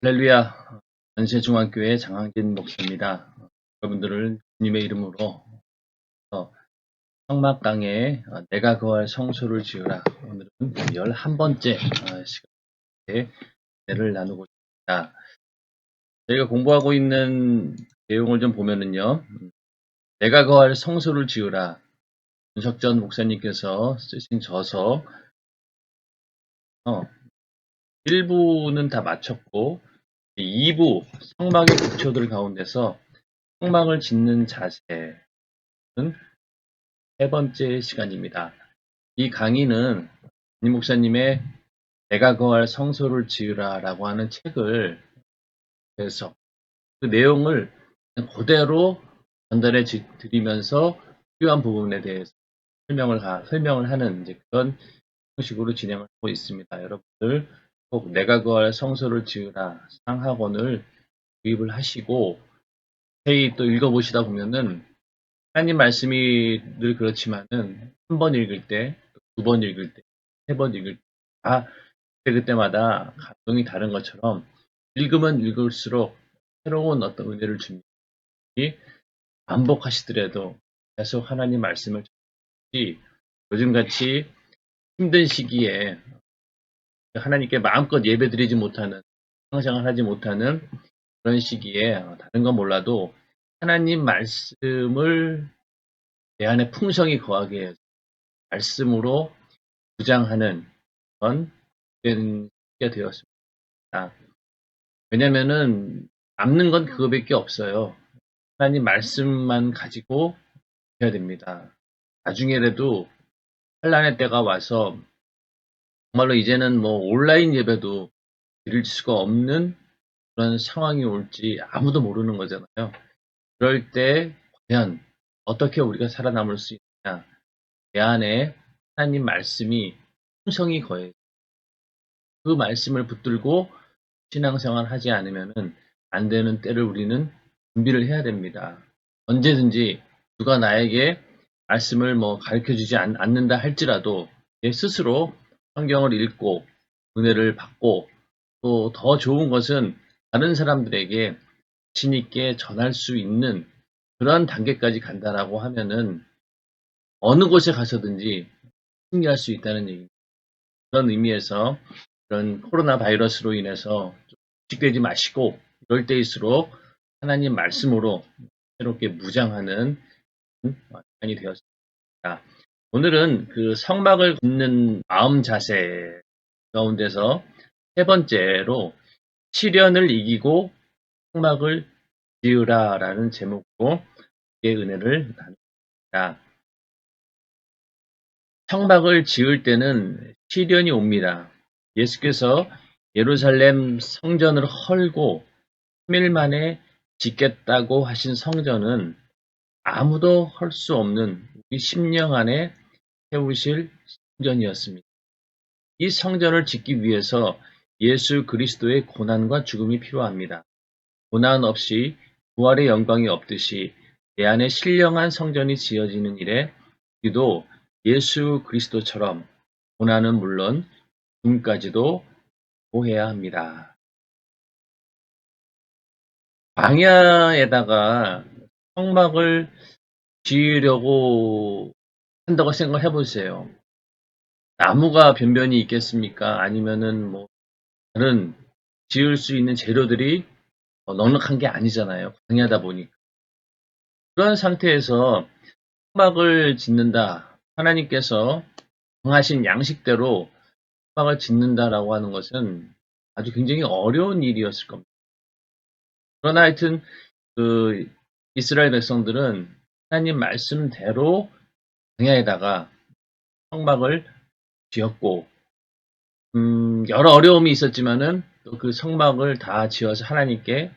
할렐루야, 연세중앙교회 장항진 목사입니다. 여러분들을 주님의 이름으로 성막강에 내가 거할 성소를 지으라. 오늘은 11번째 시간에 은혜를 나누고 있습니다. 저희가 공부하고 있는 내용을 좀 보면은요, 내가 거할 성소를 지으라. 윤석전 목사님께서 쓰신 저서 1부는 다 마쳤고 2부 성막의 기초들 가운데서 성막을 짓는 자세는 세 번째 시간입니다. 이 강의는 이 목사님의 내가 거할 성소를 지으라 라고 하는 책을 해서 그 내용을 그대로 전달해 드리면서 필요한 부분에 대해서 설명을 하는 그런 형식으로 진행을 하고 있습니다. 여러분들 꼭 내가 거할 성소를 지으라 상하권을 구입을 하시고 자세히 또 읽어보시다 보면은 하나님 말씀이 늘 그렇지만은 한 번 읽을 때, 두 번 읽을 때, 세 번 읽을 때, 다 그때마다 감동이 다른 것처럼 읽으면 읽을수록 새로운 어떤 은혜를 줍니다. 반복하시더라도 계속 하나님 말씀을 듣지 요즘같이 힘든 시기에 하나님께 마음껏 예배드리지 못하는, 상상을 하지 못하는 그런 시기에 다른 건 몰라도 하나님 말씀을 내 안에 풍성히 거하게 해서 말씀으로 주장하는 그런 시기가 되었습니다. 왜냐면은 남는 건 그거밖에 없어요. 하나님 말씀만 가지고 해야 됩니다. 나중에라도 환란의 때가 와서 정말로 이제는 뭐 온라인 예배도 드릴 수가 없는 그런 상황이 올지 아무도 모르는 거잖아요. 그럴 때 과연 어떻게 우리가 살아남을 수 있느냐? 내 안에 하나님 말씀이 풍성히 거해 그 말씀을 붙들고 신앙생활 하지 않으면은 안 되는 때를 우리는 준비를 해야 됩니다. 언제든지 누가 나에게 말씀을 뭐 가르쳐 주지 않는다 할지라도 내 스스로 성경을 읽고 은혜를 받고 또 더 좋은 것은 다른 사람들에게 자신 있게 전할 수 있는 그런 단계까지 간다라고 하면은 어느 곳에 가서든지 승리할 수 있다는 얘기입니다. 그런 의미에서 그런 코로나 바이러스로 인해서 직되지 마시고 이럴 때일수록 하나님 말씀으로 새롭게 무장하는 시간이 되었습니다. 오늘은 그 성막을 걷는 마음 자세 가운데서 세 번째로 시련을 이기고 성막을 지으라라는 제목으로 의 은혜를 나눕니다. 성막을 지을 때는 시련이 옵니다. 예수께서 예루살렘 성전을 헐고 3일 만에 짓겠다고 하신 성전은 아무도 헐 수 없는 우리 심령 안에 세우실 성전이었습니다. 이 성전을 짓기 위해서 예수 그리스도의 고난과 죽음이 필요합니다. 고난 없이 부활의 영광이 없듯이 내 안에 신령한 성전이 지어지는 일에 우리도 예수 그리스도처럼 고난은 물론 죽음까지도 보해야 합니다. 광야에다가 성막을 지으려고 한다고 생각을 해보세요. 나무가 변변히 있겠습니까? 아니면은 뭐 다른 지을 수 있는 재료들이 넉넉한 게 아니잖아요. 광야다 보니까. 그런 상태에서 성막을 짓는다. 하나님께서 정하신 양식대로 성막을 짓는다라고 하는 것은 아주 굉장히 어려운 일이었을 겁니다. 그러나 하여튼 그 이스라엘 백성들은 하나님 말씀대로 광야에다가 성막을 지었고 여러 어려움이 있었지만은 또 그 성막을 다 지어서 하나님께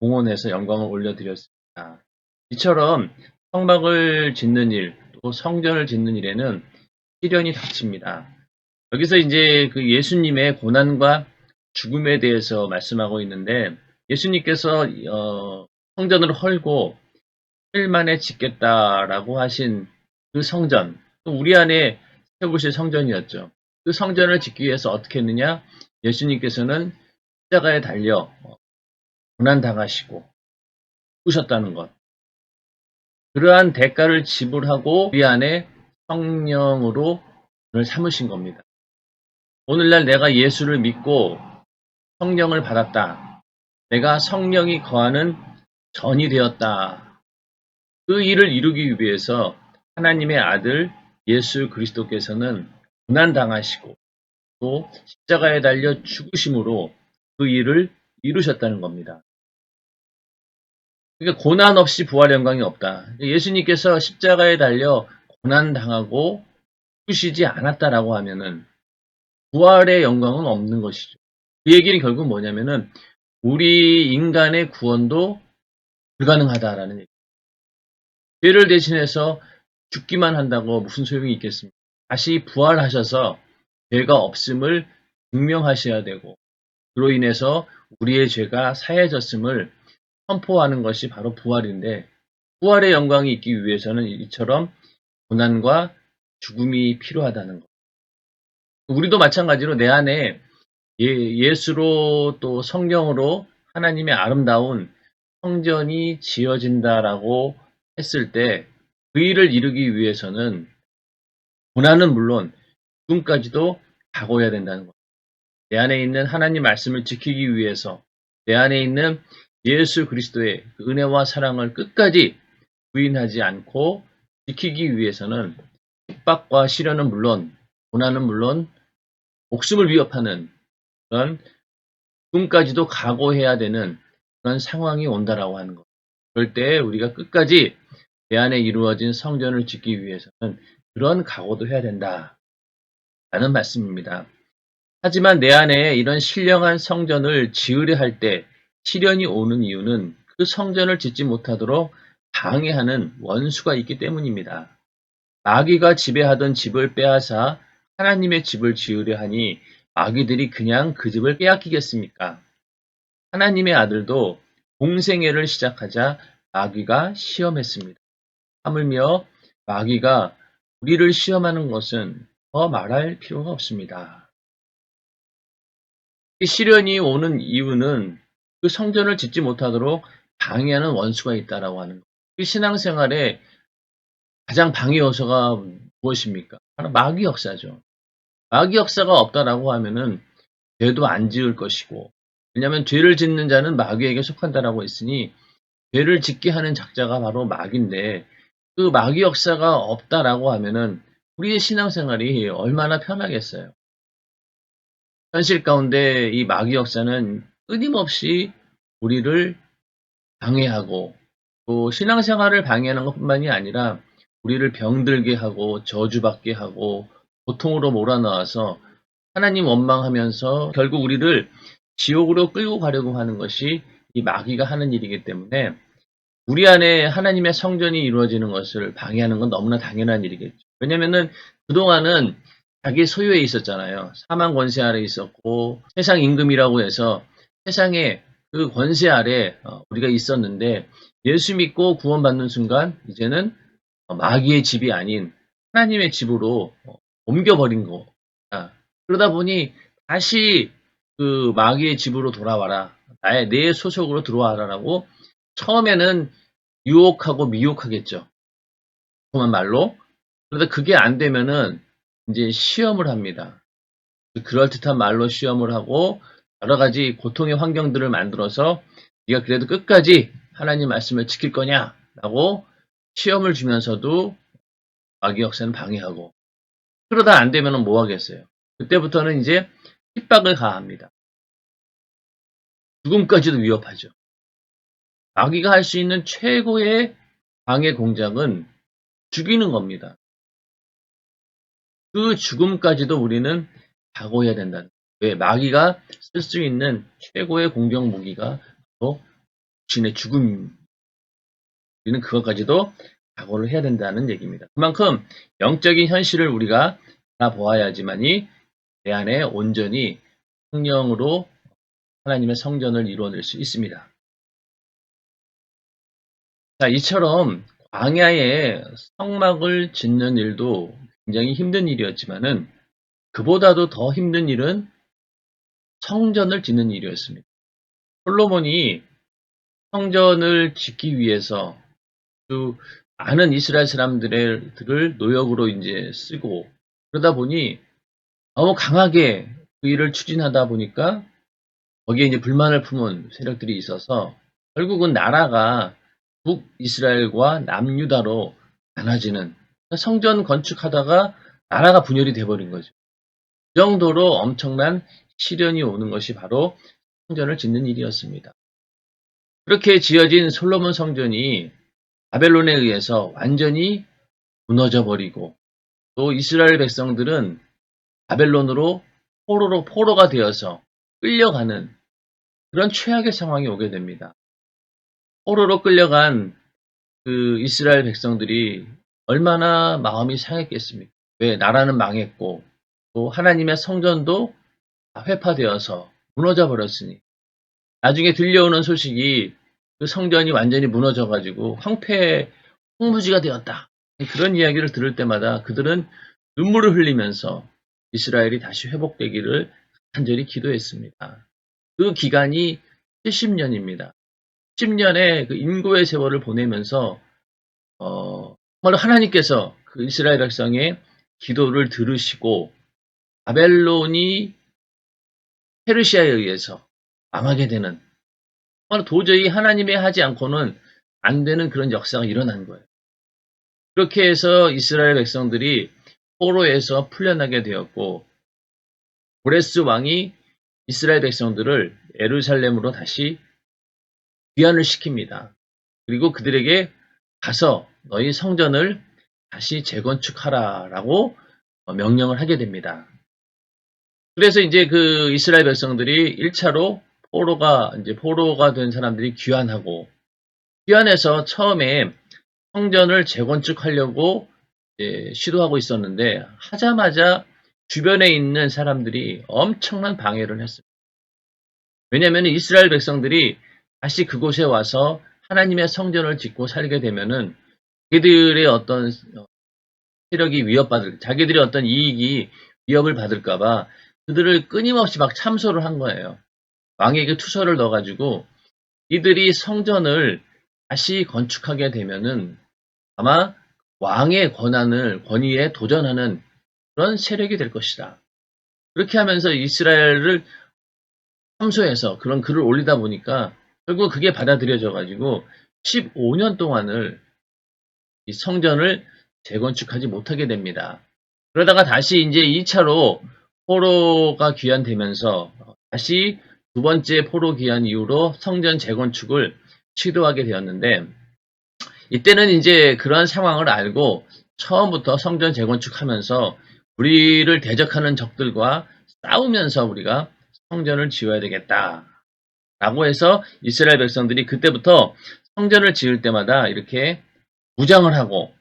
봉헌해서 영광을 올려드렸습니다. 이처럼 성막을 짓는 일, 또 성전을 짓는 일에는 시련이 닥칩니다. 여기서 이제 그 예수님의 고난과 죽음에 대해서 말씀하고 있는데 예수님께서 성전을 헐고 3일 만에 짓겠다라고 하신 그 성전, 또 우리 안에 세우실 성전이었죠. 그 성전을 짓기 위해서 어떻게 했느냐? 예수님께서는 십자가에 달려 고난당하시고 죽으셨다는 것. 그러한 대가를 지불하고 우리 안에 성령으로 를 삼으신 겁니다. 오늘날 내가 예수를 믿고 성령을 받았다. 내가 성령이 거하는 전이 되었다. 그 일을 이루기 위해서 하나님의 아들 예수 그리스도께서는 고난당하시고 또 십자가에 달려 죽으심으로 그 일을 이루셨다는 겁니다. 그러니까 고난 없이 부활 영광이 없다. 예수님께서 십자가에 달려 고난당하고 죽으시지 않았다라고 하면은 부활의 영광은 없는 것이죠. 그 얘기는 결국 뭐냐면은 우리 인간의 구원도 불가능하다라는 얘기. 죄를 대신해서 죽기만 한다고 무슨 소용이 있겠습니까? 다시 부활하셔서 죄가 없음을 증명하셔야 되고 그로 인해서 우리의 죄가 사해졌음을 선포하는 것이 바로 부활인데 부활의 영광이 있기 위해서는 이처럼 고난과 죽음이 필요하다는 것. 우리도 마찬가지로 내 안에 예수로 또 성령으로 하나님의 아름다운 성전이 지어진다라고 했을 때 그 일을 이루기 위해서는 고난은 물론 죽음까지도 각오해야 된다는 것. 내 안에 있는 하나님 말씀을 지키기 위해서 내 안에 있는 예수 그리스도의 그 은혜와 사랑을 끝까지 부인하지 않고 지키기 위해서는 핍박과 시련은 물론 고난은 물론 목숨을 위협하는 그런 죽음까지도 각오해야 되는 그런 상황이 온다라고 하는 것. 그럴 때 우리가 끝까지 내 안에 이루어진 성전을 짓기 위해서는 그런 각오도 해야 된다라는 말씀입니다. 하지만 내 안에 이런 신령한 성전을 지으려 할 때 시련이 오는 이유는 그 성전을 짓지 못하도록 방해하는 원수가 있기 때문입니다. 마귀가 지배하던 집을 빼앗아 하나님의 집을 지으려 하니 마귀들이 그냥 그 집을 빼앗기겠습니까? 하나님의 아들도 공생애를 시작하자 마귀가 시험했습니다. 하물며 마귀가 우리를 시험하는 것은 더 말할 필요가 없습니다. 이 시련이 오는 이유는 그 성전을 짓지 못하도록 방해하는 원수가 있다라고 하는 것. 그 신앙생활에 가장 방해 요소가 무엇입니까? 바로 마귀 역사죠. 마귀 역사가 없다라고 하면은 죄도 안 지을 것이고, 왜냐하면 죄를 짓는 자는 마귀에게 속한다라고 했으니 죄를 짓게 하는 작자가 바로 마귀인데 그 마귀 역사가 없다라고 하면은 우리의 신앙생활이 얼마나 편하겠어요. 현실 가운데 이 마귀 역사는 끊임없이 우리를 방해하고 또 신앙생활을 방해하는 것뿐만이 아니라 우리를 병들게 하고 저주받게 하고 고통으로 몰아넣어서 하나님 원망하면서 결국 우리를 지옥으로 끌고 가려고 하는 것이 이 마귀가 하는 일이기 때문에 우리 안에 하나님의 성전이 이루어지는 것을 방해하는 건 너무나 당연한 일이겠죠. 왜냐면은 그동안은 자기 소유에 있었잖아요. 사망 권세 아래 있었고 세상 임금이라고 해서 세상에 그 권세 아래 우리가 있었는데 예수 믿고 구원받는 순간 이제는 마귀의 집이 아닌 하나님의 집으로 옮겨버린 거. 그러다 보니 다시 그 마귀의 집으로 돌아와라. 내 소속으로 들어와라라고 처음에는 유혹하고 미혹하겠죠. 그만 말로. 그런데 그게 안 되면은 이제 시험을 합니다. 그럴듯한 말로 시험을 하고 여러 가지 고통의 환경들을 만들어서 네가 그래도 끝까지 하나님 말씀을 지킬 거냐라고 시험을 주면서도 마귀 역사는 방해하고 그러다 안 되면은 뭐 하겠어요? 그때부터는 이제 핍박을 가합니다. 죽음까지도 위협하죠. 마귀가 할 수 있는 최고의 방해 공작은 죽이는 겁니다. 그 죽음까지도 우리는 각오해야 된다는 거예요. 왜? 마귀가 쓸 수 있는 최고의 공격 무기가 바로 자신의 죽음. 우리는 그것까지도 각오를 해야 된다는 얘기입니다. 그만큼 영적인 현실을 우리가 알아보아야지만이 내 안에 온전히 성령으로 하나님의 성전을 이루어낼 수 있습니다. 자, 이처럼 광야에 성막을 짓는 일도 굉장히 힘든 일이었지만은 그보다도 더 힘든 일은 성전을 짓는 일이었습니다. 솔로몬이 성전을 짓기 위해서 그 많은 이스라엘 사람들을 노역으로 이제 쓰고 그러다 보니 너무 강하게 그 일을 추진하다 보니까 거기에 이제 불만을 품은 세력들이 있어서 결국은 나라가 북이스라엘과 남유다로 나눠지는 성전 건축하다가 나라가 분열이 돼버린 거죠. 그 정도로 엄청난 시련이 오는 것이 바로 성전을 짓는 일이었습니다. 그렇게 지어진 솔로몬 성전이 바벨론에 의해서 완전히 무너져 버리고 또 이스라엘 백성들은 바벨론으로 포로가 되어서 끌려가는 그런 최악의 상황이 오게 됩니다. 포로로 끌려간 그 이스라엘 백성들이 얼마나 마음이 상했겠습니까? 왜? 나라는 망했고 또 하나님의 성전도 회파되어서 무너져 버렸으니 나중에 들려오는 소식이 그 성전이 완전히 무너져 가지고 황무지가 되었다. 그런 이야기를 들을 때마다 그들은 눈물을 흘리면서 이스라엘이 다시 회복되기를 간절히 기도했습니다. 그 기간이 70년입니다. 10년의 그 인고의 세월을 보내면서 정말로 하나님께서 그 이스라엘 백성의 기도를 들으시고 바벨론이 페르시아에 의해서 망하게 되는 정말 도저히 하나님이 하지 않고는 안 되는 그런 역사가 일어난 거예요. 그렇게 해서 이스라엘 백성들이 포로에서 풀려나게 되었고 고레스 왕이 이스라엘 백성들을 예루살렘으로 다시 귀환을 시킵니다. 그리고 그들에게 가서 너희 성전을 다시 재건축하라라고 명령을 하게 됩니다. 그래서 이제 그 이스라엘 백성들이 1차로 포로가 된 사람들이 귀환해서 처음에 성전을 재건축하려고 시도하고 있었는데 하자마자 주변에 있는 사람들이 엄청난 방해를 했습니다. 왜냐하면 이스라엘 백성들이 다시 그곳에 와서 하나님의 성전을 짓고 살게 되면은 자기들의 어떤 세력이 자기들의 어떤 이익이 위협을 받을까봐 그들을 끊임없이 막 참소를 한 거예요. 왕에게 투서를 넣어가지고 이들이 성전을 다시 건축하게 되면은 아마 왕의 권위에 도전하는 그런 세력이 될 것이다. 그렇게 하면서 이스라엘을 참소해서 그런 글을 올리다 보니까 결국 그게 받아들여져 가지고 15년 동안을 이 성전을 재건축하지 못하게 됩니다. 그러다가 다시 이제 2차로 포로가 귀환되면서 다시 두 번째 포로 귀환 이후로 성전 재건축을 시도하게 되었는데 이때는 이제 그런 상황을 알고 처음부터 성전 재건축하면서 우리를 대적하는 적들과 싸우면서 우리가 성전을 지어야 되겠다. 라고 해서 이스라엘 백성들이 그때부터 성전을 지을 때마다 이렇게 무장을 하고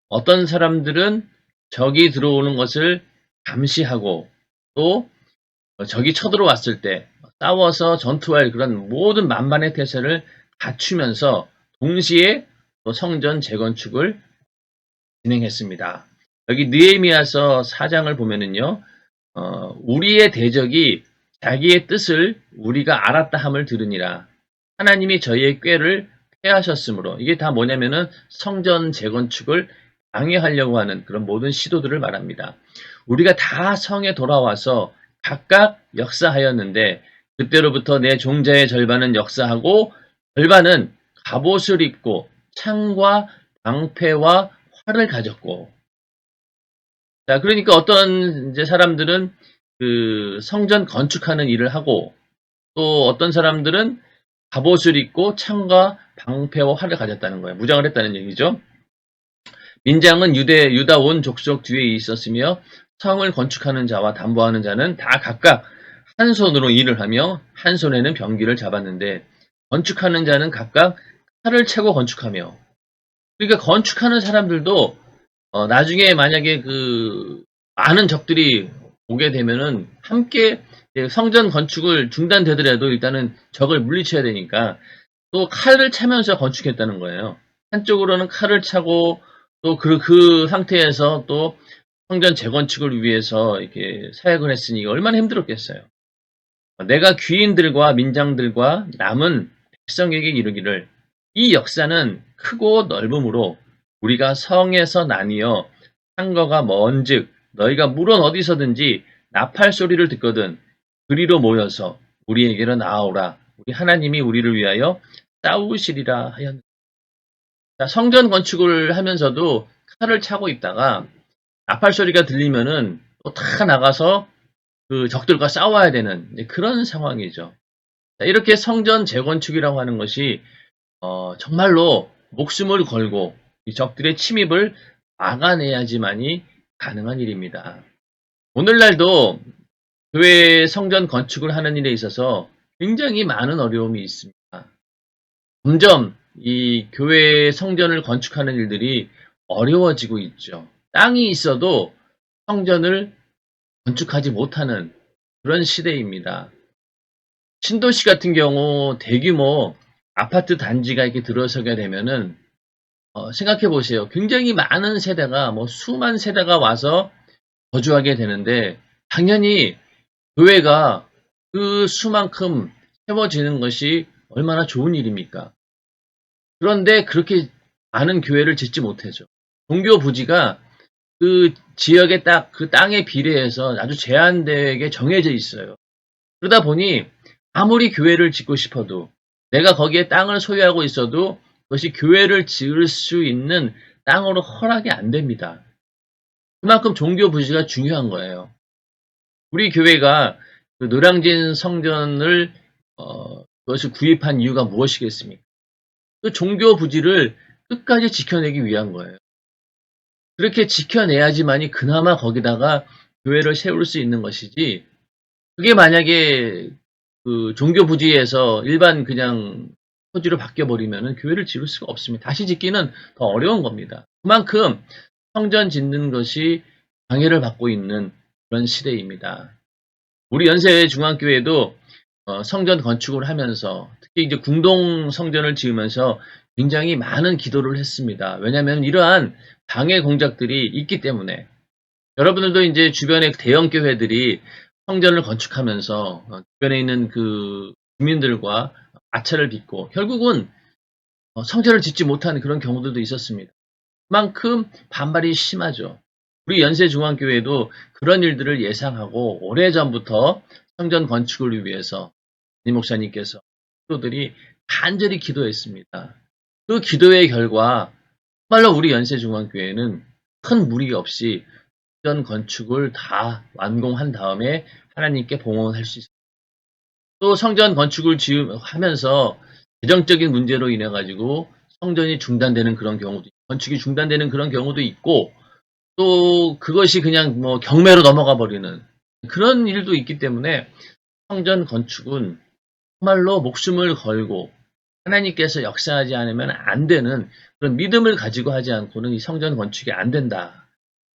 어떤 사람들은 적이 들어오는 것을 감시하고 또 적이 쳐들어왔을 때 싸워서 전투할 그런 모든 만반의 태세를 갖추면서 동시에 또 성전 재건축을 진행했습니다. 여기 느헤미야서 4장을 보면은요, 우리의 대적이 자기의 뜻을 우리가 알았다 함을 들으니라. 하나님이 저희의 꾀를 패하셨으므로 이게 다 뭐냐면은 성전 재건축을 방해하려고 하는 그런 모든 시도들을 말합니다. 우리가 다 성에 돌아와서 각각 역사하였는데 그때로부터 내 종자의 절반은 역사하고 절반은 갑옷을 입고 창과 방패와 활을 가졌고 자 그러니까 어떤 이제 사람들은 그 성전 건축하는 일을 하고 또 어떤 사람들은 갑옷을 입고 창과 방패와 활을 가졌다는 거예요. 무장을 했다는 얘기죠. 민장은 유다 온 족속 뒤에 있었으며 성을 건축하는 자와 담보하는 자는 다 각각 한 손으로 일을 하며 한 손에는 병기를 잡았는데 건축하는 자는 각각 칼을 채고 건축하며 그러니까 건축하는 사람들도 나중에 만약에 그 많은 적들이 오게 되면은 함께 성전 건축을 중단되더라도 일단은 적을 물리쳐야 되니까 또 칼을 차면서 건축했다는 거예요. 한쪽으로는 칼을 차고 또 그 상태에서 또 성전 재건축을 위해서 이렇게 사역을 했으니 얼마나 힘들었겠어요. 내가 귀인들과 민장들과 남은 백성에게 이르기를 이 역사는 크고 넓음으로 우리가 성에서 나뉘어 상거가 먼즉 너희가 물론 어디서든지 나팔 소리를 듣거든 그리로 모여서 우리에게로 나아오라. 우리 하나님이 우리를 위하여 싸우시리라 하였느니라. 성전 건축을 하면서도 칼을 차고 있다가 나팔 소리가 들리면은 또 다 나가서 그 적들과 싸워야 되는 그런 상황이죠. 이렇게 성전 재건축이라고 하는 것이 정말로 목숨을 걸고 이 적들의 침입을 막아내야지만이 가능한 일입니다. 오늘날도 교회 성전 건축을 하는 일에 있어서 굉장히 많은 어려움이 있습니다. 점점 이 교회 성전을 건축하는 일들이 어려워지고 있죠. 땅이 있어도 성전을 건축하지 못하는 그런 시대입니다. 신도시 같은 경우 대규모 아파트 단지가 이렇게 들어서게 되면은 생각해 보세요. 굉장히 많은 세대가 수만 세대가 와서 거주하게 되는데 당연히 교회가 그 수만큼 채워지는 것이 얼마나 좋은 일입니까? 그런데 그렇게 많은 교회를 짓지 못하죠. 종교 부지가 그 지역에 딱 그 땅에 비례해서 아주 제한되게 정해져 있어요. 그러다 보니 아무리 교회를 짓고 싶어도 내가 거기에 땅을 소유하고 있어도 그것이 교회를 지을 수 있는 땅으로 허락이 안 됩니다. 그만큼 종교 부지가 중요한 거예요. 우리 교회가 그 노량진 성전을 그것을 구입한 이유가 무엇이겠습니까? 그 종교 부지를 끝까지 지켜내기 위한 거예요. 그렇게 지켜내야지만이 그나마 거기다가 교회를 세울 수 있는 것이지, 그게 만약에 그 종교 부지에서 일반 그냥 토지로 바뀌어버리면 교회를 지을 수가 없습니다. 다시 짓기는 더 어려운 겁니다. 그만큼 성전 짓는 것이 방해를 받고 있는 그런 시대입니다. 우리 연세중앙교회도 성전 건축을 하면서 특히 이제 궁동 성전을 지으면서 굉장히 많은 기도를 했습니다. 왜냐하면 이러한 방해 공작들이 있기 때문에. 여러분들도 이제 주변의 대형 교회들이 성전을 건축하면서 주변에 있는 그 주민들과 마찰을 빚고 결국은 성전을 짓지 못하는 그런 경우들도 있었습니다. 그만큼 반발이 심하죠. 우리 연세중앙교회도 그런 일들을 예상하고 오래전부터 성전 건축을 위해서 이 목사님께서 성도들이 간절히 기도했습니다. 그 기도의 결과 정말로 우리 연세중앙교회는 큰 무리 없이 성전 건축을 다 완공한 다음에 하나님께 봉헌할 수 있습니다. 또 성전 건축을 하면서 재정적인 문제로 인해 가지고 성전이 중단되는 그런 경우도 건축이 중단되는 그런 경우도 있고 또 그것이 그냥 경매로 넘어가 버리는 그런 일도 있기 때문에 성전 건축은 정말로 목숨을 걸고 하나님께서 역사하지 않으면 안 되는 그런 믿음을 가지고 하지 않고는 이 성전 건축이 안 된다.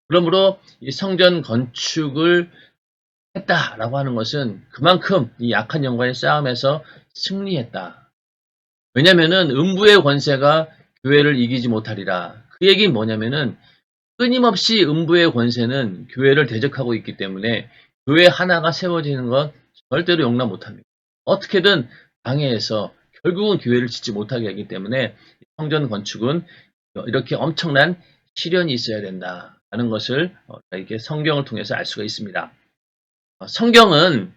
그러므로 이 성전 건축을 했다라고 하는 것은 그만큼 이 약한 영과의 싸움에서 승리했다. 왜냐면은 음부의 권세가 교회를 이기지 못하리라. 그 얘기는 뭐냐면은 끊임없이 음부의 권세는 교회를 대적하고 있기 때문에 교회 하나가 세워지는 건 절대로 용납 못합니다. 어떻게든 방해해서 결국은 교회를 짓지 못하게 하기 때문에 성전 건축은 이렇게 엄청난 시련이 있어야 된다는 것을 이렇게 성경을 통해서 알 수가 있습니다. 성경은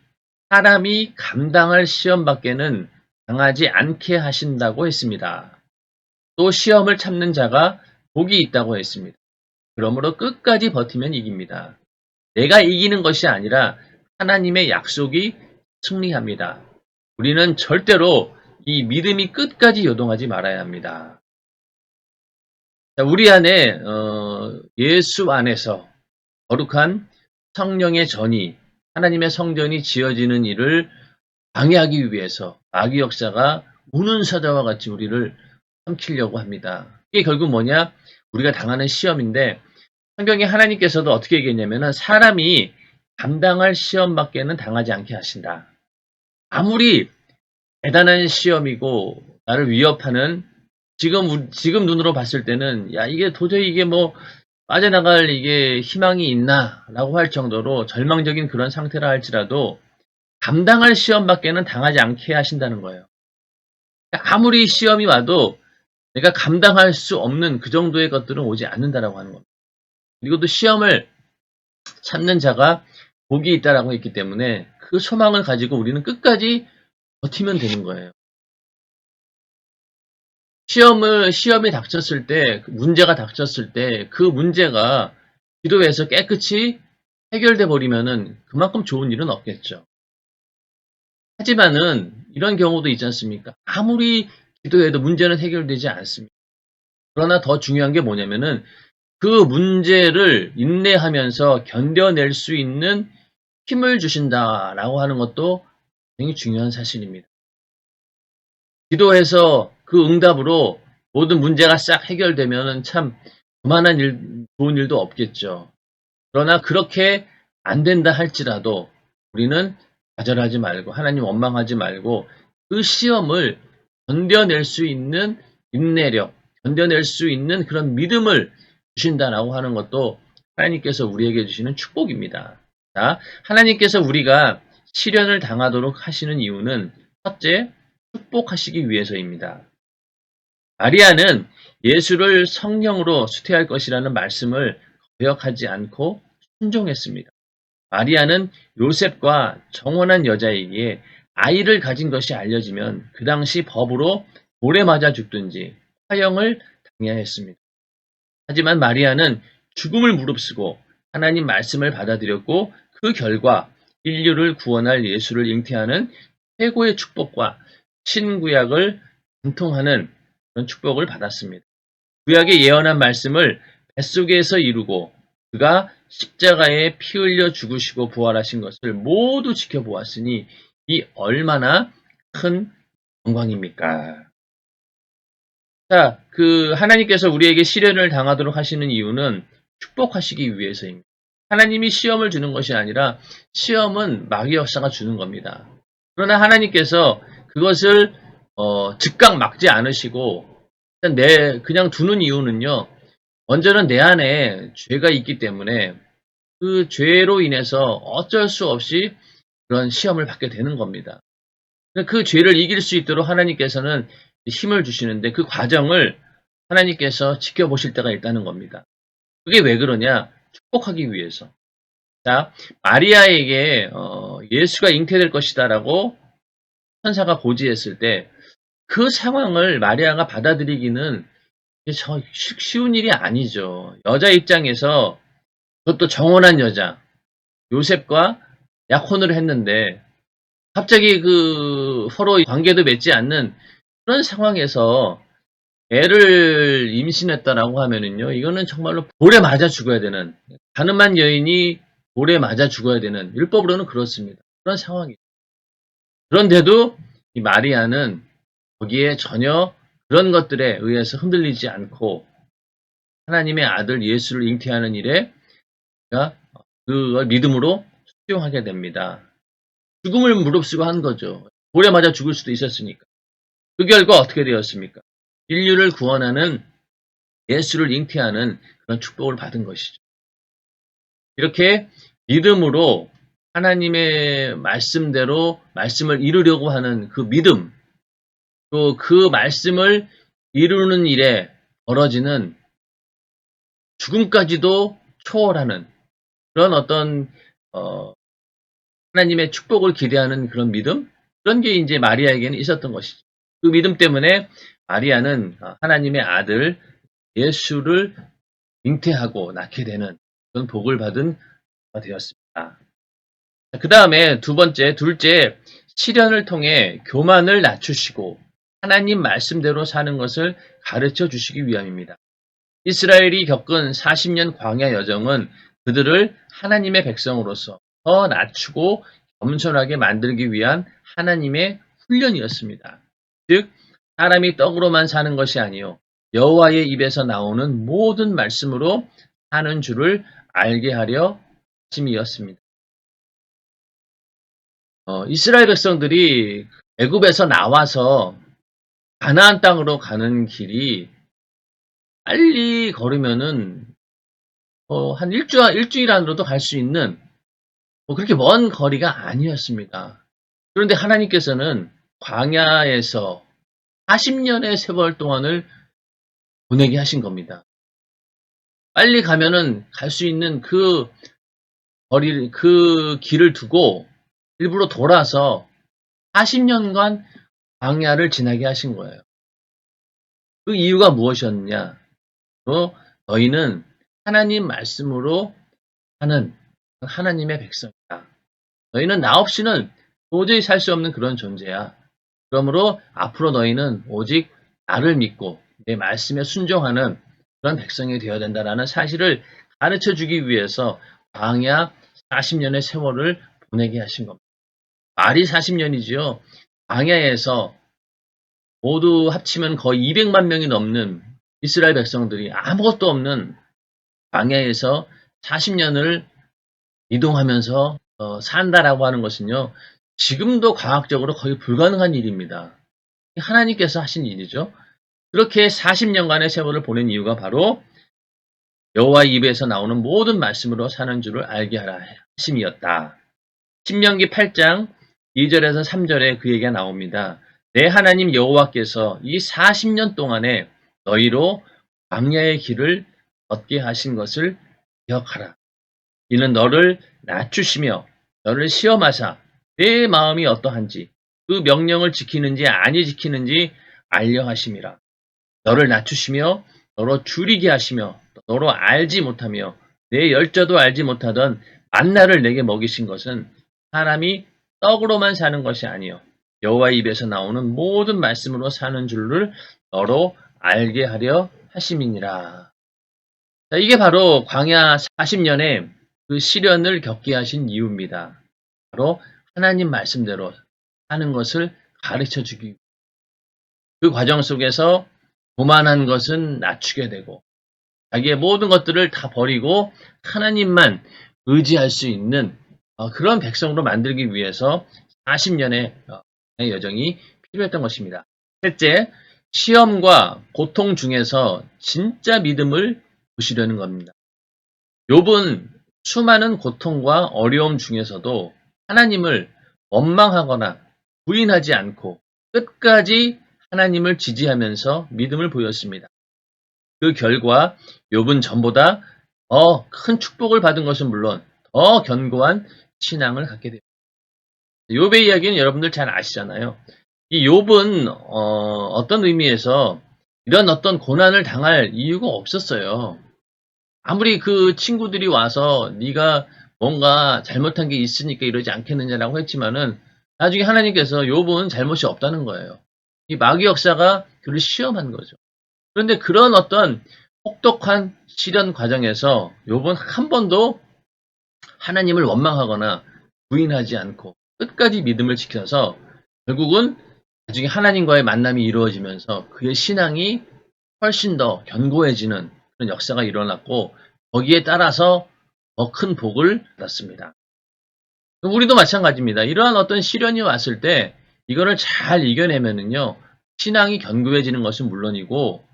사람이 감당할 시험밖에는 당하지 않게 하신다고 했습니다. 또 시험을 참는 자가 복이 있다고 했습니다. 그러므로 끝까지 버티면 이깁니다. 내가 이기는 것이 아니라 하나님의 약속이 승리합니다. 우리는 절대로 이 믿음이 끝까지 요동하지 말아야 합니다. 우리 안에 예수 안에서 거룩한 성령의 전이 하나님의 성전이 지어지는 일을 방해하기 위해서 마귀 역사가 우는 사자와 같이 우리를 삼키려고 합니다. 이게 결국 뭐냐? 우리가 당하는 시험인데 성경에 하나님께서도 어떻게 얘기했냐면 사람이 감당할 시험밖에는 당하지 않게 하신다. 아무리 대단한 시험이고 나를 위협하는 지금 눈으로 봤을 때는 야 이게 도저히 이게 빠져나갈 이게 희망이 있나라고 할 정도로 절망적인 그런 상태라 할지라도 감당할 시험밖에는 당하지 않게 하신다는 거예요. 아무리 시험이 와도 내가 감당할 수 없는 그 정도의 것들은 오지 않는다라고 하는 겁니다. 그리고 또 시험을 참는 자가 복이 있다라고 했기 때문에 그 소망을 가지고 우리는 끝까지 버티면 되는 거예요. 시험이 닥쳤을 때, 문제가 닥쳤을 때 그 문제가 기도해서 깨끗이 해결돼 버리면은 그만큼 좋은 일은 없겠죠. 하지만은 이런 경우도 있지 않습니까? 아무리 기도해도 문제는 해결되지 않습니다. 그러나 더 중요한 게 뭐냐면은 그 문제를 인내하면서 견뎌낼 수 있는 힘을 주신다라고 하는 것도 굉장히 중요한 사실입니다. 기도해서 그 응답으로 모든 문제가 싹 해결되면은 참 그만한 좋은 일도 없겠죠. 그러나 그렇게 안 된다 할지라도 우리는 좌절하지 말고 하나님 원망하지 말고 그 시험을 견뎌낼 수 있는 인내력, 견뎌낼 수 있는 그런 믿음을 주신다라고 하는 것도 하나님께서 우리에게 주시는 축복입니다. 자, 하나님께서 우리가 시련을 당하도록 하시는 이유는 첫째, 축복하시기 위해서입니다. 마리아는 예수를 성령으로 수태할 것이라는 말씀을 거역하지 않고 순종했습니다. 마리아는 요셉과 정혼한 여자이기에 아이를 가진 것이 알려지면 그 당시 법으로 돌에 맞아 죽든지 화형을 당해야 했습니다. 하지만 마리아는 죽음을 무릅쓰고 하나님 말씀을 받아들였고 그 결과 인류를 구원할 예수를 잉태하는 최고의 축복과 신구약을 관통하는 그런 축복을 받았습니다. 구약의 예언한 말씀을 뱃속에서 이루고 그가 십자가에 피 흘려 죽으시고 부활하신 것을 모두 지켜보았으니 이 얼마나 큰 영광입니까? 자, 하나님께서 우리에게 시련을 당하도록 하시는 이유는 축복하시기 위해서입니다. 하나님이 시험을 주는 것이 아니라 시험은 마귀 역사가 주는 겁니다. 그러나 하나님께서 그것을 즉각 막지 않으시고 그냥 두는 이유는요. 먼저는 내 안에 죄가 있기 때문에 그 죄로 인해서 어쩔 수 없이 그런 시험을 받게 되는 겁니다. 그 죄를 이길 수 있도록 하나님께서는 힘을 주시는데 그 과정을 하나님께서 지켜보실 때가 있다는 겁니다. 그게 왜 그러냐? 축복하기 위해서. 자, 마리아에게 예수가 잉태될 것이다라고 천사가 보지했을 때 그 상황을 마리아가 받아들이기는 쉬운 일이 아니죠. 여자 입장에서 그것도 정혼한 여자 요셉과 약혼을 했는데 갑자기 서로 관계도 맺지 않는 그런 상황에서 애를 임신했다라고 하면은요, 이거는 정말로 돌에 맞아 죽어야 되는, 가늠한 여인이 돌에 맞아 죽어야 되는, 율법으로는 그렇습니다. 그런 상황이에요. 그런데도 이 마리아는 거기에 전혀 그런 것들에 의해서 흔들리지 않고 하나님의 아들 예수를 잉태하는 일에 그걸 믿음으로 수용하게 됩니다. 죽음을 무릅쓰고 한 거죠. 돌에 맞아 죽을 수도 있었으니까. 그 결과 어떻게 되었습니까? 인류를 구원하는 예수를 잉태하는 그런 축복을 받은 것이죠. 이렇게 믿음으로 하나님의 말씀대로 말씀을 이루려고 하는 그 믿음, 또 그 말씀을 이루는 일에 벌어지는 죽음까지도 초월하는 그런 어떤 하나님의 축복을 기대하는 그런 믿음, 그런 게 이제 마리아에게는 있었던 것이죠. 그 믿음 때문에 마리아는 하나님의 아들 예수를 잉태하고 낳게 되는 그런 복을 받은 바 되었습니다. 그 다음에 둘째, 시련을 통해 교만을 낮추시고 하나님 말씀대로 사는 것을 가르쳐 주시기 위함입니다. 이스라엘이 겪은 40년 광야 여정은 그들을 하나님의 백성으로서 더 낮추고 겸손하게 만들기 위한 하나님의 훈련이었습니다. 즉, 사람이 떡으로만 사는 것이 아니요 여호와의 입에서 나오는 모든 말씀으로 사는 줄을 알게 하려 하심이었습니다. 이스라엘 백성들이 애굽에서 나와서 가나안 땅으로 가는 길이 빨리 걸으면은 한 일주일 안으로도 갈 수 있는 그렇게 먼 거리가 아니었습니다. 그런데 하나님께서는 광야에서 40년의 세월 동안을 보내게 하신 겁니다. 빨리 가면은 갈 수 있는 그 길을 두고 일부러 돌아서 40년간 광야를 지나게 하신 거예요. 그 이유가 무엇이었느냐? 너희는 하나님 말씀으로 하는 하나님의 백성이다. 너희는 나 없이는 도저히 살 수 없는 그런 존재야. 그러므로 앞으로 너희는 오직 나를 믿고 내 말씀에 순종하는 그런 백성이 되어야 된다라는 사실을 가르쳐 주기 위해서 광야 40년의 세월을 보내게 하신 겁니다. 말이 40년이지요. 광야에서 모두 합치면 거의 200만 명이 넘는 이스라엘 백성들이 아무것도 없는 광야에서 40년을 이동하면서 산다라고 하는 것은요. 지금도 과학적으로 거의 불가능한 일입니다. 하나님께서 하신 일이죠. 그렇게 40년간의 세월을 보낸 이유가 바로 여호와 입에서 나오는 모든 말씀으로 사는 줄을 알게 하라 하심이었다. 신명기 8장 2절에서 3절에 그 얘기가 나옵니다. 내 하나님 여호와께서 이 40년 동안에 너희로 광야의 길을 걷게 하신 것을 기억하라. 이는 너를 낮추시며 너를 시험하사 내 마음이 어떠한지 그 명령을 지키는지 아니 지키는지 알려 하심이라. 너를 낮추시며 너로 줄이게 하시며 너로 알지 못하며 내 열조도 알지 못하던 만나를 내게 먹이신 것은 사람이 떡으로만 사는 것이 아니요 여호와 입에서 나오는 모든 말씀으로 사는 줄을 너로 알게 하려 하심이니라. 자, 이게 바로 광야 40년의 그 시련을 겪게 하신 이유입니다. 바로 하나님 말씀대로 하는 것을 가르쳐 주기. 그 과정 속에서 교만한 것은 낮추게 되고 자기의 모든 것들을 다 버리고 하나님만 의지할 수 있는 그런 백성으로 만들기 위해서 40년의 여정이 필요했던 것입니다. 셋째, 시험과 고통 중에서 진짜 믿음을 보시려는 겁니다. 욥은 수많은 고통과 어려움 중에서도 하나님을 원망하거나 부인하지 않고 끝까지 하나님을 지지하면서 믿음을 보였습니다. 그 결과 욥은 전보다 더 큰 축복을 받은 것은 물론 더 견고한 신앙을 갖게 됩니다. 욥의 이야기는 여러분들 잘 아시잖아요. 이 욥은 어떤 의미에서 이런 어떤 고난을 당할 이유가 없었어요. 아무리 그 친구들이 와서 네가 뭔가 잘못한 게 있으니까 이러지 않겠느냐라고 했지만은 나중에 하나님께서 욥은 잘못이 없다는 거예요. 이 마귀 역사가 그를 시험한 거죠. 그런데 그런 어떤 혹독한 시련 과정에서 욥은 한 번도 하나님을 원망하거나 부인하지 않고 끝까지 믿음을 지켜서 결국은 나중에 하나님과의 만남이 이루어지면서 그의 신앙이 훨씬 더 견고해지는 그런 역사가 일어났고 거기에 따라서 더 큰 복을 받았습니다. 우리도 마찬가지입니다. 이러한 어떤 시련이 왔을 때 이거를 잘 이겨내면은요 신앙이 견고해지는 것은 물론이고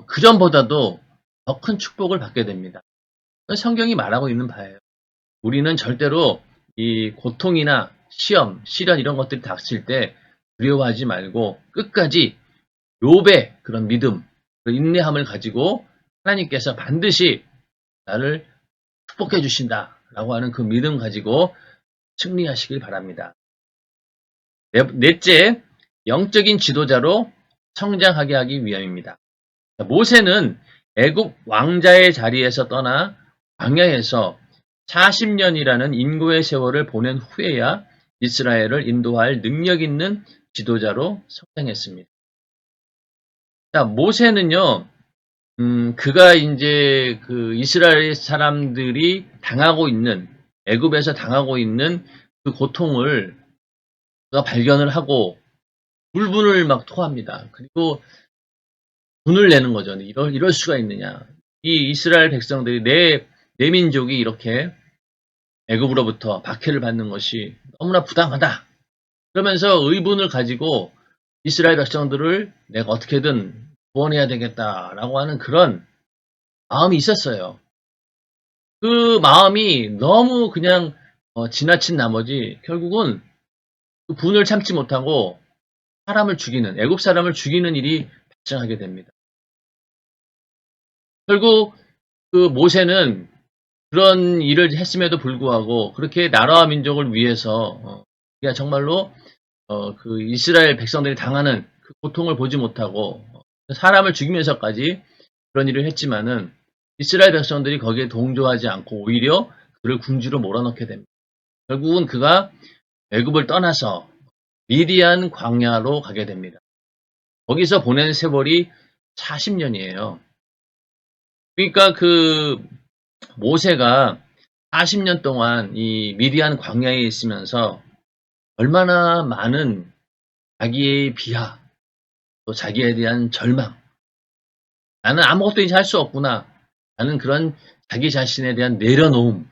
그전보다도 더 큰 축복을 받게 됩니다. 성경이 말하고 있는 바예요. 우리는 절대로 이 고통이나 시험, 시련 이런 것들이 닥칠 때 두려워하지 말고 끝까지 욥의 그런 믿음, 그 인내함을 가지고 하나님께서 반드시 나를 축복해 주신다라고 하는 그 믿음 가지고 승리하시길 바랍니다. 넷째, 영적인 지도자로 성장하게 하기 위함입니다. 모세는 애굽 왕자의 자리에서 떠나 광야에서 40년이라는 인고의 세월을 보낸 후에야 이스라엘을 인도할 능력 있는 지도자로 성장했습니다. 자, 모세는요, 그가 이제 그 이스라엘 사람들이 당하고 있는, 애굽에서 당하고 있는 그 고통을 그가 발견을 하고 울분을 막 토합니다. 그리고 분을 내는 거죠. 이럴 수가 있느냐. 이 이스라엘 백성들이 내 민족이 이렇게 애굽으로부터 박해를 받는 것이 너무나 부당하다. 그러면서 의분을 가지고 이스라엘 백성들을 내가 어떻게든 구원해야 되겠다라고 하는 그런 마음이 있었어요. 그 마음이 너무 그냥 지나친 나머지 결국은 그 분을 참지 못하고 사람을 죽이는, 애굽 사람을 죽이는 일이 발생하게 됩니다. 결국 그 모세는 그런 일을 했음에도 불구하고 그렇게 나라와 민족을 위해서 그냥 정말로 그 이스라엘 백성들이 당하는 그 고통을 보지 못하고 사람을 죽이면서까지 그런 일을 했지만은 이스라엘 백성들이 거기에 동조하지 않고 오히려 그를 궁지로 몰아넣게 됩니다. 결국은 그가 애굽을 떠나서 미디안 광야로 가게 됩니다. 거기서 보낸 세월이 40년이에요. 그러니까 그 모세가 40년 동안 이 미디안 광야에 있으면서 얼마나 많은 자기의 비하, 또 자기에 대한 절망, 나는 아무것도 이제 할 수 없구나, 라는 그런 자기 자신에 대한 내려놓음,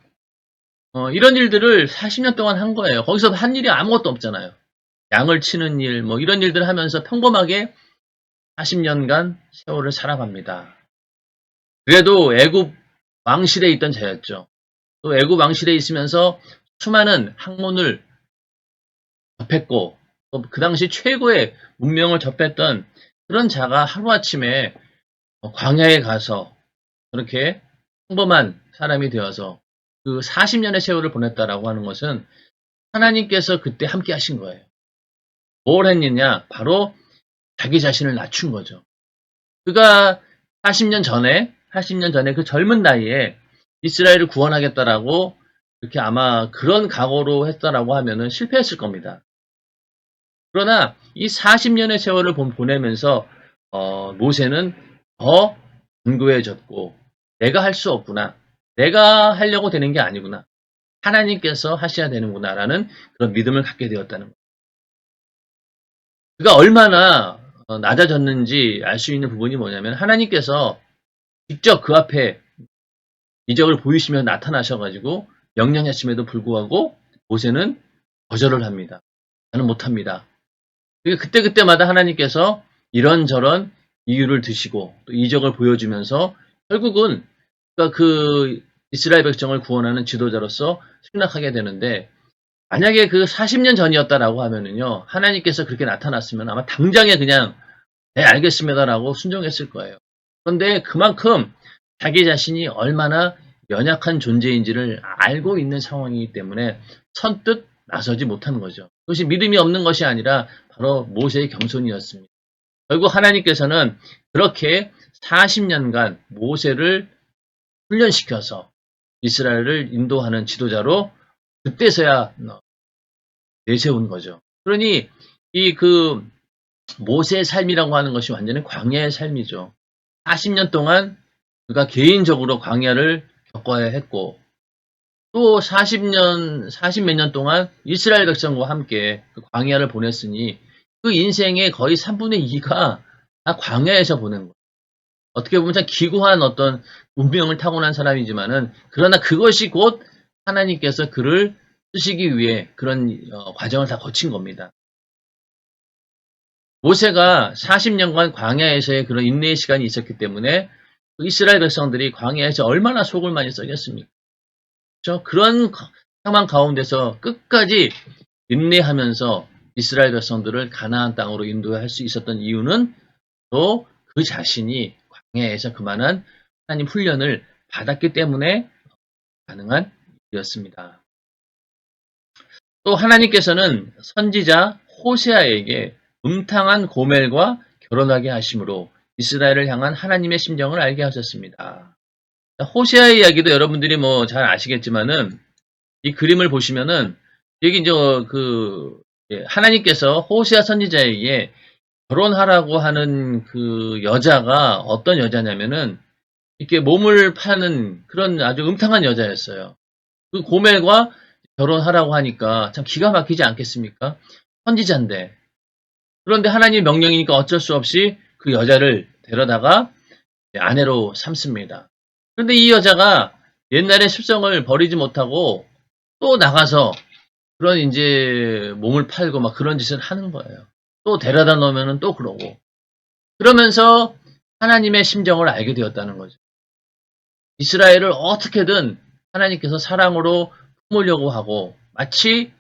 이런 일들을 40년 동안 한 거예요. 거기서 한 일이 아무것도 없잖아요. 양을 치는 일, 뭐 이런 일들을 하면서 평범하게 40년간 세월을 살아갑니다. 그래도 애굽 왕실에 있던 자였죠. 또 애굽 왕실에 있으면서 수많은 학문을 접했고 또 그 당시 최고의 문명을 접했던 그런 자가 하루아침에 광야에 가서 그렇게 평범한 사람이 되어서 그 40년의 세월을 보냈다라고 하는 것은 하나님께서 그때 함께 하신 거예요. 뭘 했느냐? 바로 자기 자신을 낮춘 거죠. 그가 40년 전에 그 젊은 나이에 이스라엘을 구원하겠다라고 이렇게 아마 그런 각오로 했다라고 하면은 실패했을 겁니다. 그러나 이 40년의 세월을 보내면서 모세는 더 견고해졌고 내가 할 수 없구나. 내가 하려고 되는 게 아니구나. 하나님께서 하셔야 되는구나라는 그런 믿음을 갖게 되었다는 거예요. 그가 얼마나 낮아졌는지 알 수 있는 부분이 뭐냐면 하나님께서 직접 그 앞에 이적을 보이시며 나타나셔가지고 명령했음에도 불구하고 모세는 거절을 합니다. 나는 못합니다. 그때그때마다 하나님께서 이런저런 이유를 드시고 또 이적을 보여주면서 결국은 그 이스라엘 백성을 구원하는 지도자로서 승낙하게 되는데 만약에 그 40년 전이었다라고 하면은요 하나님께서 그렇게 나타났으면 아마 당장에 그냥 네 알겠습니다라고 순종했을 거예요. 그런데 그만큼 자기 자신이 얼마나 연약한 존재인지를 알고 있는 상황이기 때문에 선뜻 나서지 못한 거죠. 그것이 믿음이 없는 것이 아니라 바로 모세의 겸손이었습니다. 결국 하나님께서는 그렇게 40년간 모세를 훈련시켜서 이스라엘을 인도하는 지도자로 그때서야 내세운 거죠. 그러니 이 그 모세의 삶이라고 하는 것이 완전히 광야의 삶이죠. 40년 동안 그가 개인적으로 광야를 겪어야 했고 또 40년, 40몇 년 동안 이스라엘 백성과 함께 그 광야를 보냈으니 그 인생의 거의 3분의 2가 다 광야에서 보낸 거예요. 어떻게 보면 참 기구한 어떤 운명을 타고난 사람이지만은 그러나 그것이 곧 하나님께서 그를 쓰시기 위해 그런 과정을 다 거친 겁니다. 모세가 40년간 광야에서의 그런 인내의 시간이 있었기 때문에 이스라엘 백성들이 광야에서 얼마나 속을 많이 썩였습니까? 그런 상황 가운데서 끝까지 인내하면서 이스라엘 백성들을 가나안 땅으로 인도할 수 있었던 이유는 또 그 자신이 광야에서 그만한 하나님 훈련을 받았기 때문에 가능한 일이었습니다. 또 하나님께서는 선지자 호세아에게 음탕한 고멜과 결혼하게 하심으로 이스라엘을 향한 하나님의 심정을 알게 하셨습니다. 호세아의 이야기도 여러분들이 뭐 잘 아시겠지만은 이 그림을 보시면은 여기 이제 하나님께서 호세아 선지자에게 결혼하라고 하는 그 여자가 어떤 여자냐면은 이렇게 몸을 파는 그런 아주 음탕한 여자였어요. 그 고멜과 결혼하라고 하니까 참 기가 막히지 않겠습니까? 선지자인데. 그런데 하나님의 명령이니까 어쩔 수 없이 그 여자를 데려다가 아내로 삼습니다. 그런데 이 여자가 옛날의 습성을 버리지 못하고 또 나가서 그런 이제 몸을 팔고 막 그런 짓을 하는 거예요. 또 데려다 놓으면 또 그러고. 그러면서 하나님의 심정을 알게 되었다는 거죠. 이스라엘을 어떻게든 하나님께서 사랑으로 품으려고 하고 마치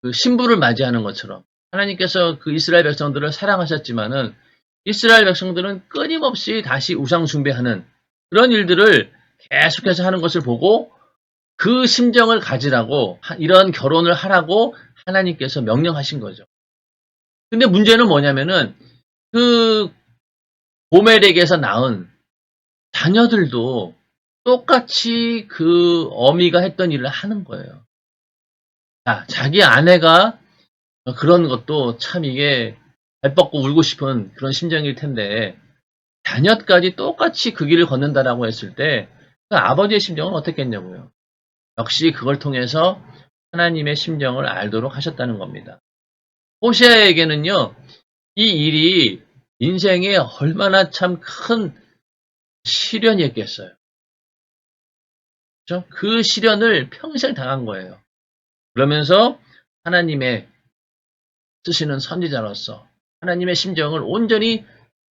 그 신부를 맞이하는 것처럼 하나님께서 그 이스라엘 백성들을 사랑하셨지만은 이스라엘 백성들은 끊임없이 다시 우상 숭배하는 그런 일들을 계속해서 하는 것을 보고 그 심정을 가지라고 이런 결혼을 하라고 하나님께서 명령하신 거죠. 근데 문제는 뭐냐면은 그 고멜에게서 낳은 자녀들도 똑같이 그 어미가 했던 일을 하는 거예요. 자, 자기 아내가 그런 것도 참 이게 발 뻗고 울고 싶은 그런 심정일 텐데 자녀까지 똑같이 그 길을 걷는다라고 했을 때 그 아버지의 심정은 어떻겠냐고요. 역시 그걸 통해서 하나님의 심정을 알도록 하셨다는 겁니다. 호세아에게는요, 이 일이 인생에 얼마나 참 큰 시련이었겠어요. 그렇죠? 그 시련을 평생 당한 거예요. 그러면서 하나님의 쓰시는 선지자로서 하나님의 심정을 온전히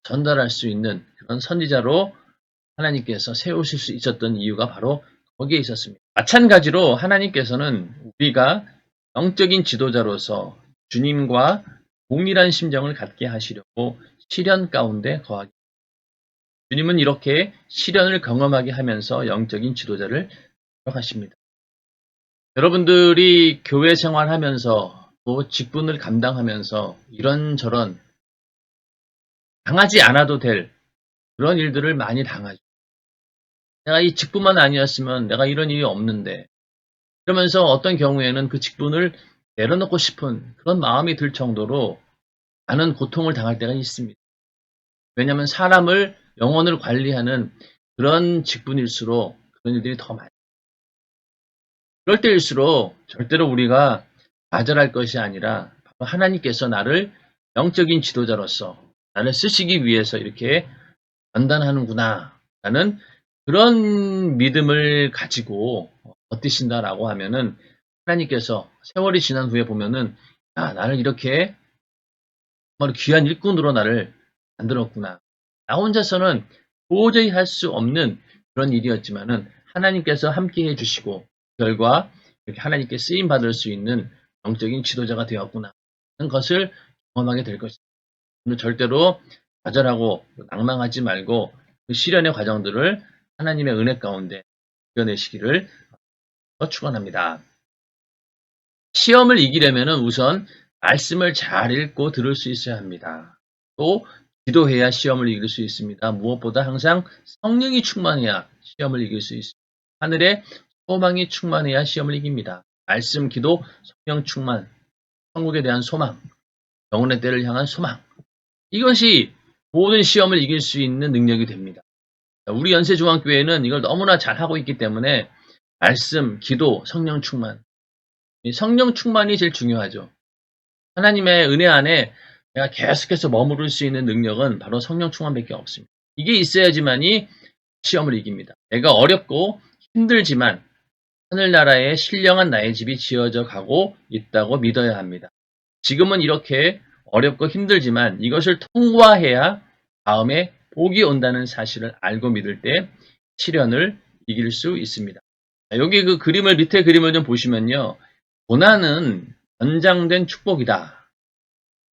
전달할 수 있는 그런 선지자로 하나님께서 세우실 수 있었던 이유가 바로 거기에 있었습니다. 마찬가지로 하나님께서는 우리가 영적인 지도자로서 주님과 동일한 심정을 갖게 하시려고 시련 가운데 거하기. 주님은 이렇게 시련을 경험하게 하면서 영적인 지도자를 하십니다. 여러분들이 교회 생활하면서 또 직분을 감당하면서 이런저런 당하지 않아도 될 그런 일들을 많이 당하죠. 내가 이 직분만 아니었으면 내가 이런 일이 없는데 그러면서 어떤 경우에는 그 직분을 내려놓고 싶은 그런 마음이 들 정도로 많은 고통을 당할 때가 있습니다. 왜냐하면 사람을 영혼을 관리하는 그런 직분일수록 그런 일들이 더 많아요. 그럴 때일수록 절대로 우리가 좌절할 것이 아니라 하나님께서 나를 영적인 지도자로서 나를 쓰시기 위해서 이렇게 판단하는구나 라는 그런 믿음을 가지고 버티신다라고 하면은 하나님께서 세월이 지난 후에 보면은 나를 이렇게 정말 귀한 일꾼으로 나를 만들었구나. 나 혼자서는 도저히 할 수 없는 그런 일이었지만은 하나님께서 함께 해주시고 결과 이렇게 하나님께 쓰임 받을 수 있는 영적인 지도자가 되었구나 하는 것을 경험하게 될 것입니다. 절대로 좌절하고 낭망하지 말고 그 시련의 과정들을 하나님의 은혜 가운데 이겨내시기를 축원합니다. 시험을 이기려면 우선 말씀을 잘 읽고 들을 수 있어야 합니다. 또 기도해야 시험을 이길 수 있습니다. 무엇보다 항상 성령이 충만해야 시험을 이길 수 있습니다. 하늘에 소망이 충만해야 시험을 이깁니다. 말씀, 기도, 성령 충만, 천국에 대한 소망, 영혼의 때를 향한 소망. 이것이 모든 시험을 이길 수 있는 능력이 됩니다. 우리 연세중앙교회는 이걸 너무나 잘하고 있기 때문에 말씀, 기도, 성령 충만. 성령 충만이 제일 중요하죠. 하나님의 은혜 안에 내가 계속해서 머무를 수 있는 능력은 바로 성령 충만밖에 없습니다. 이게 있어야지만이 시험을 이깁니다. 내가 어렵고 힘들지만 하늘나라에 신령한 나의 집이 지어져 가고 있다고 믿어야 합니다. 지금은 이렇게 어렵고 힘들지만 이것을 통과해야 다음에 복이 온다는 사실을 알고 믿을 때 시련을 이길 수 있습니다. 여기 그 그림을 밑에 그림을 좀 보시면요. 고난은 연장된 축복이다.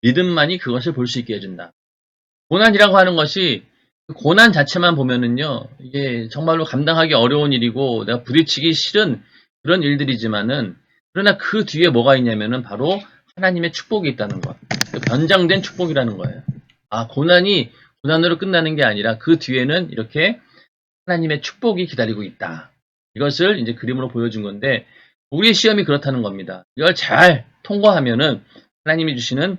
믿음만이 그것을 볼 수 있게 해준다. 고난이라고 하는 것이 고난 자체만 보면은요. 이게 정말로 감당하기 어려운 일이고 내가 부딪히기 싫은 그런 일들이지만은 그러나 그 뒤에 뭐가 있냐면은 바로 하나님의 축복이 있다는 것. 변장된 축복이라는 거예요. 고난이 고난으로 끝나는 게 아니라 그 뒤에는 이렇게 하나님의 축복이 기다리고 있다. 이것을 이제 그림으로 보여준 건데 우리의 시험이 그렇다는 겁니다. 이걸 잘 통과하면은 하나님이 주시는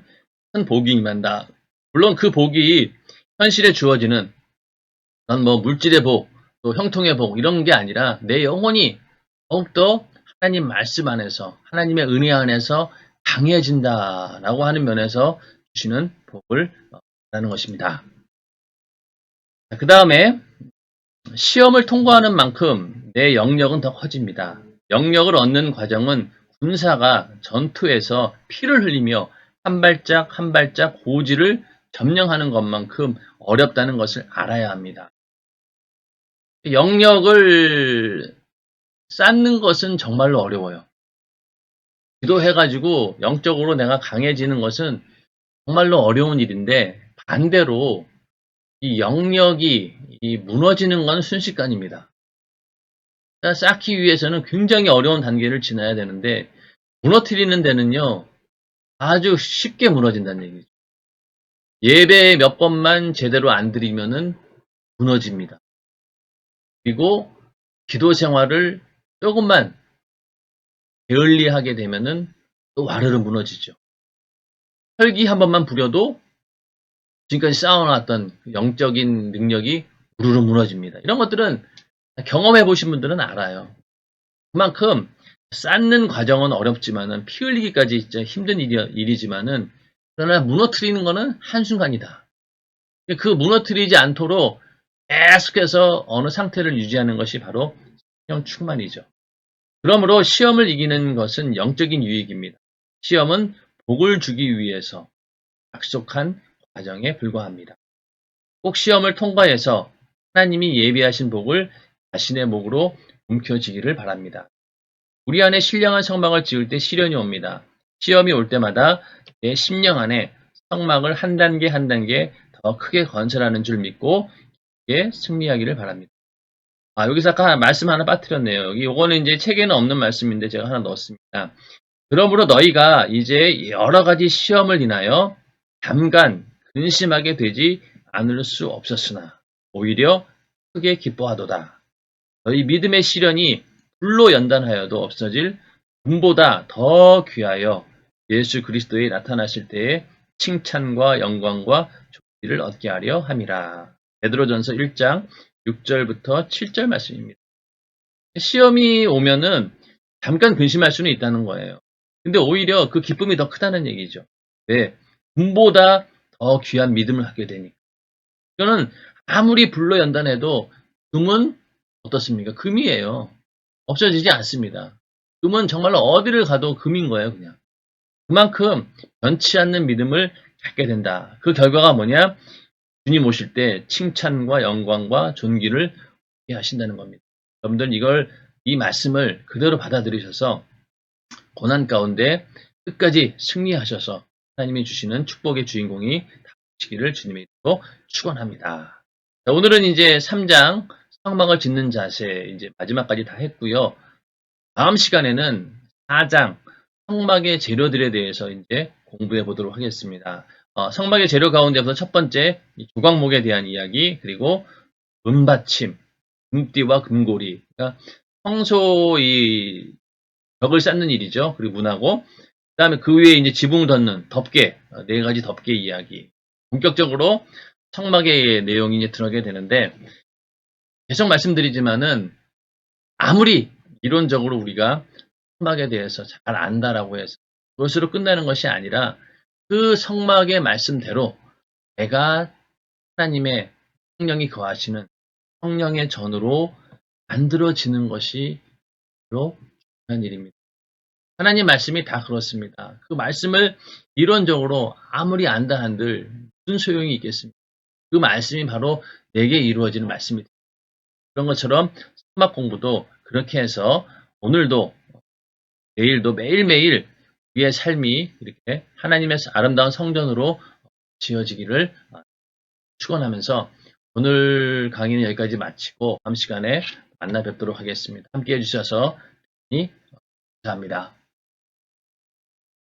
큰 복이 임한다. 물론 그 복이 현실에 주어지는 그런 뭐 물질의 복, 또 형통의 복 이런 게 아니라 내 영혼이 더욱더 하나님 말씀 안에서 하나님의 은혜 안에서 강해진다라고 하는 면에서 주시는 복을 말하는 것입니다. 그 다음에 시험을 통과하는 만큼 내 영역은 더 커집니다. 영역을 얻는 과정은 군사가 전투에서 피를 흘리며 한 발짝 한 발짝 고지를 점령하는 것만큼 어렵다는 것을 알아야 합니다. 영역을 쌓는 것은 정말로 어려워요. 기도해가지고 영적으로 내가 강해지는 것은 정말로 어려운 일인데 반대로 이 영역이 무너지는 건 순식간입니다. 쌓기 위해서는 굉장히 어려운 단계를 지나야 되는데 무너뜨리는 데는요 아주 쉽게 무너진다는 얘기죠. 예배 몇 번만 제대로 안 드리면은 무너집니다. 그리고 기도 생활을 조금만 게을리하게 되면은 또 와르르 무너지죠. 혈기 한 번만 부려도 지금까지 쌓아놨던 영적인 능력이 우르르 무너집니다. 이런 것들은 경험해 보신 분들은 알아요. 그만큼 쌓는 과정은 어렵지만은 피 흘리기까지 진짜 힘든 일이지만은 그러나 무너뜨리는 거는 한순간이다. 그 무너뜨리지 않도록 계속해서 어느 상태를 유지하는 것이 바로 성령 충만이죠. 그러므로 시험을 이기는 것은 영적인 유익입니다. 시험은 복을 주기 위해서 약속한 과정에 불과합니다. 꼭 시험을 통과해서 하나님이 예비하신 복을 자신의 목으로 움켜쥐기를 바랍니다. 우리 안에 신령한 성막을 지을 때 시련이 옵니다. 시험이 올 때마다 내 심령 안에 성막을 한 단계 한 단계 더 크게 건설하는 줄 믿고 승리하기를 바랍니다. 여기서 아까 말씀 하나 빠뜨렸네요. 요거는 이제 책에는 없는 말씀인데 제가 하나 넣었습니다. 그러므로 너희가 이제 여러 가지 시험을 인하여 잠깐 근심하게 되지 않을 수 없었으나 오히려 크게 기뻐하도다. 너희 믿음의 시련이 불로 연단하여도 없어질 금보다 더 귀하여 예수 그리스도에 나타나실 때에 칭찬과 영광과 존귀를 얻게 하려 함이라. 베드로전서 1장 6절부터 7절 말씀입니다. 시험이 오면은 잠깐 근심할 수는 있다는 거예요. 근데 오히려 그 기쁨이 더 크다는 얘기죠. 왜? 금보다 더 귀한 믿음을 갖게 되니까. 이거는 아무리 불로 연단해도 금은 어떻습니까? 금이에요. 없어지지 않습니다. 금은 정말로 어디를 가도 금인 거예요, 그냥. 그만큼 변치 않는 믿음을 갖게 된다. 그 결과가 뭐냐? 주님 오실 때 칭찬과 영광과 존귀를 하신다는 겁니다. 여러분들 이 말씀을 그대로 받아들이셔서 고난 가운데 끝까지 승리하셔서 하나님이 주시는 축복의 주인공이 되시기를 주님의 이름으로 축원합니다. 오늘은 이제 3장 성막을 짓는 자세 이제 마지막까지 다 했고요. 다음 시간에는 4장 성막의 재료들에 대해서 이제 공부해 보도록 하겠습니다. 성막의 재료 가운데서 첫 번째 조각목에 대한 이야기, 그리고 은받침, 금띠와 금고리, 그러니까 평소 이 벽을 쌓는 일이죠. 그리고 문하고, 그 다음에 그 위에 이제 지붕 덮는 덮개, 네 가지 덮개 이야기. 본격적으로 성막의 내용이 이제 들어가게 되는데, 계속 말씀드리지만은 아무리 이론적으로 우리가 성막에 대해서 잘 안다라고 해서 그것으로 끝나는 것이 아니라 그 성막의 말씀대로 내가 하나님의 성령이 거하시는 성령의 전으로 만들어지는 것이 바로 중요한 일입니다. 하나님 말씀이 다 그렇습니다. 그 말씀을 이론적으로 아무리 안다 한들 무슨 소용이 있겠습니까? 그 말씀이 바로 내게 이루어지는 말씀입니다. 그런 것처럼 성막 공부도 그렇게 해서 오늘도 내일도 매일매일 우리의 삶이 이렇게 하나님의 아름다운 성전으로 지어지기를 축원하면서 오늘 강의는 여기까지 마치고 다음 시간에 만나 뵙도록 하겠습니다. 함께 해주셔서 감사합니다.